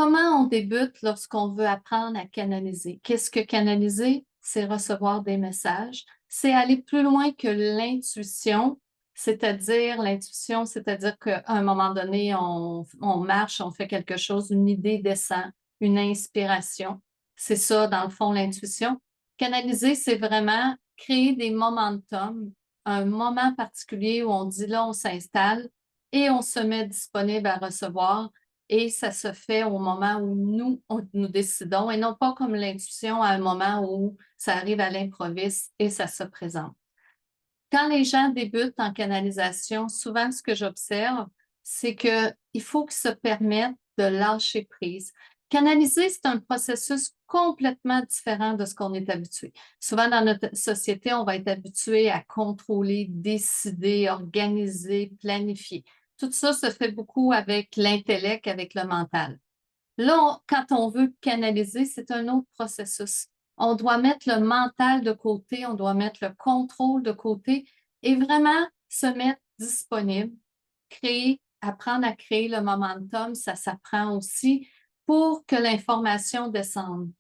Comment on débute lorsqu'on veut apprendre à canaliser? Qu'est-ce que canaliser? C'est recevoir des messages. C'est aller plus loin que l'intuition, c'est-à-dire qu'à un moment donné, on marche, on fait quelque chose, une idée descend, une inspiration. C'est ça, dans le fond, l'intuition. Canaliser, c'est vraiment créer des momentum, un moment particulier où on dit là, on s'installe et on se met disponible à recevoir et ça se fait au moment où nous décidons et non pas comme l'intuition à un moment où ça arrive à l'improviste et ça se présente. Quand les gens débutent en canalisation, souvent ce que j'observe, c'est qu'il faut qu'ils se permettent de lâcher prise. Canaliser, c'est un processus complètement différent de ce qu'on est habitué. Souvent dans notre société, on va être habitué à contrôler, décider, organiser, planifier. Tout ça se fait beaucoup avec l'intellect, avec le mental. Là, quand on veut canaliser, c'est un autre processus. On doit mettre le mental de côté, on doit mettre le contrôle de côté et vraiment se mettre disponible, créer, apprendre à créer le momentum, ça s'apprend aussi pour que l'information descende.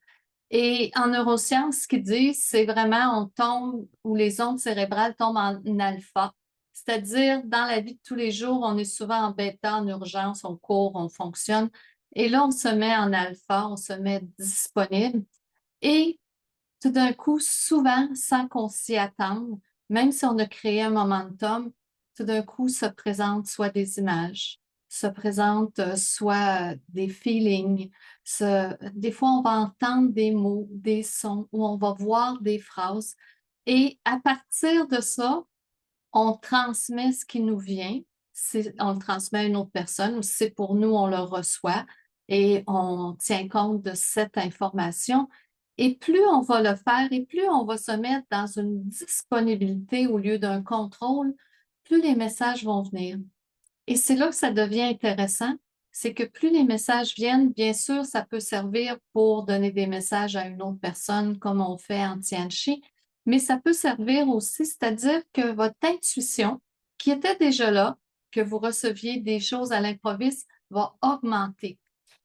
Et en neurosciences, ce qu'ils disent, c'est vraiment on tombe où les ondes cérébrales tombent en alpha. C'est-à-dire, dans la vie de tous les jours, on est souvent en bêta, en urgence, on court, on fonctionne. Et là, on se met en alpha, on se met disponible. Et tout d'un coup, souvent, sans qu'on s'y attende, même si on a créé un momentum, tout d'un coup se présentent soit des images, se présentent soit des feelings. Des fois, on va entendre des mots, des sons, ou on va voir des phrases. Et à partir de ça, on transmet ce qui nous vient. On le transmet à une autre personne, ou si c'est pour nous, on le reçoit et on tient compte de cette information. Et plus on va le faire et plus on va se mettre dans une disponibilité au lieu d'un contrôle, plus les messages vont venir. Et c'est là que ça devient intéressant, c'est que plus les messages viennent, bien sûr, ça peut servir pour donner des messages à une autre personne comme on fait en Tianchi, mais ça peut servir aussi, c'est-à-dire que votre intuition, qui était déjà là, que vous receviez des choses à l'improviste, va augmenter.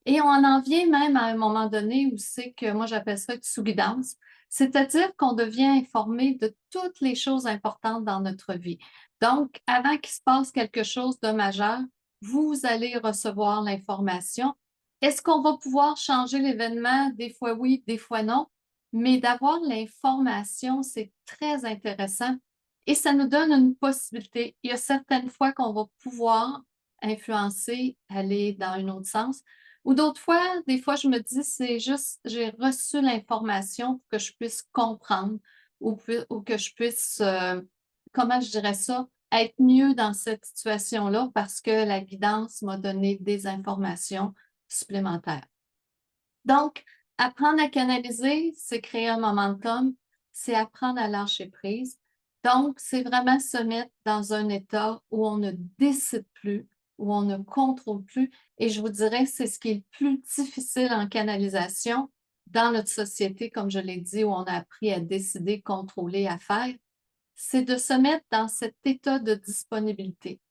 Et on en vient même à un moment donné où c'est que moi j'appelle ça sous guidance, c'est-à-dire qu'on devient informé de toutes les choses importantes dans notre vie. Donc, avant qu'il se passe quelque chose de majeur, vous allez recevoir l'information. Est-ce qu'on va pouvoir changer l'événement? Des fois oui, des fois non. Mais d'avoir l'information, c'est très intéressant et ça nous donne une possibilité. Il y a certaines fois qu'on va pouvoir influencer, aller dans un autre sens. Ou d'autres fois, des fois, je me dis, c'est juste, j'ai reçu l'information pour que je puisse comprendre ou que je puisse, comment je dirais ça, être mieux dans cette situation-là parce que la guidance m'a donné des informations supplémentaires. Donc, apprendre à canaliser, c'est créer un momentum, c'est apprendre à lâcher prise. Donc, c'est vraiment se mettre dans un état où on ne décide plus, où on ne contrôle plus. Et je vous dirais, c'est ce qui est le plus difficile en canalisation dans notre société, comme je l'ai dit, où on a appris à décider, contrôler, à faire, c'est de se mettre dans cet état de disponibilité.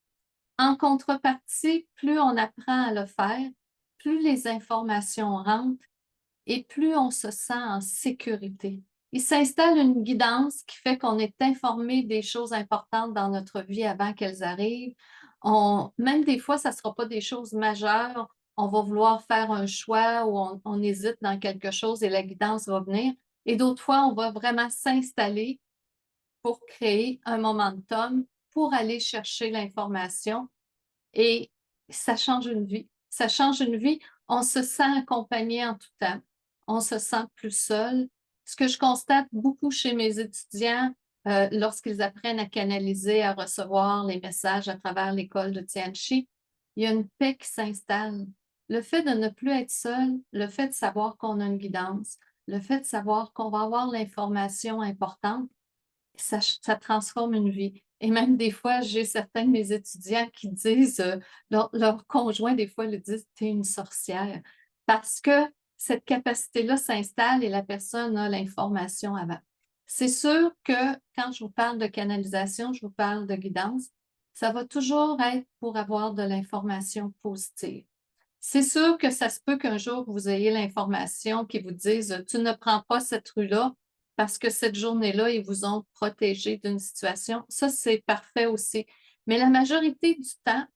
En contrepartie, plus on apprend à le faire, plus les informations rentrent et plus on se sent en sécurité. Il s'installe une guidance qui fait qu'on est informé des choses importantes dans notre vie avant qu'elles arrivent. Même des fois, ça ne sera pas des choses majeures. On va vouloir faire un choix ou on hésite dans quelque chose et la guidance va venir. Et d'autres fois, on va vraiment s'installer pour créer un momentum, pour aller chercher l'information et ça change une vie. Ça change une vie. On se sent accompagné en tout temps. On se sent plus seul. Ce que je constate beaucoup chez mes étudiants, lorsqu'ils apprennent à canaliser, à recevoir les messages à travers l'école de Tianchi, il y a une paix qui s'installe. Le fait de ne plus être seul, le fait de savoir qu'on a une guidance, le fait de savoir qu'on va avoir l'information importante, ça transforme une vie. Et même des fois, j'ai certains de mes étudiants qui disent, leur conjoint, des fois, le disent, t'es une sorcière. Parce que cette capacité-là s'installe et la personne a l'information avant. C'est sûr que quand je vous parle de canalisation, je vous parle de guidance, ça va toujours être pour avoir de l'information positive. C'est sûr que ça se peut qu'un jour, vous ayez l'information qui vous dise: «Tu ne prends pas cette rue-là parce que cette journée-là, ils vous ont protégé d'une situation». Ça, c'est parfait aussi. Mais la majorité du temps,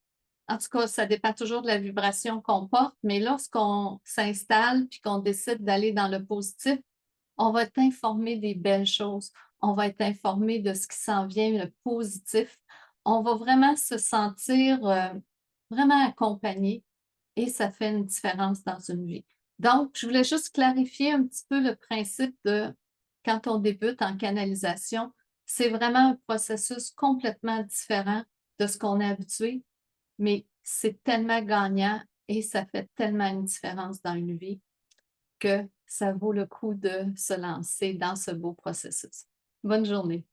en tout cas, ça dépend toujours de la vibration qu'on porte, mais lorsqu'on s'installe puis qu'on décide d'aller dans le positif, on va être informé des belles choses. On va être informé de ce qui s'en vient, le positif. On va vraiment se sentir, vraiment accompagné et ça fait une différence dans une vie. Donc, je voulais juste clarifier un petit peu le principe de quand on débute en canalisation, c'est vraiment un processus complètement différent de ce qu'on est habitué, mais c'est tellement gagnant et ça fait tellement une différence dans une vie que ça vaut le coup de se lancer dans ce beau processus. Bonne journée.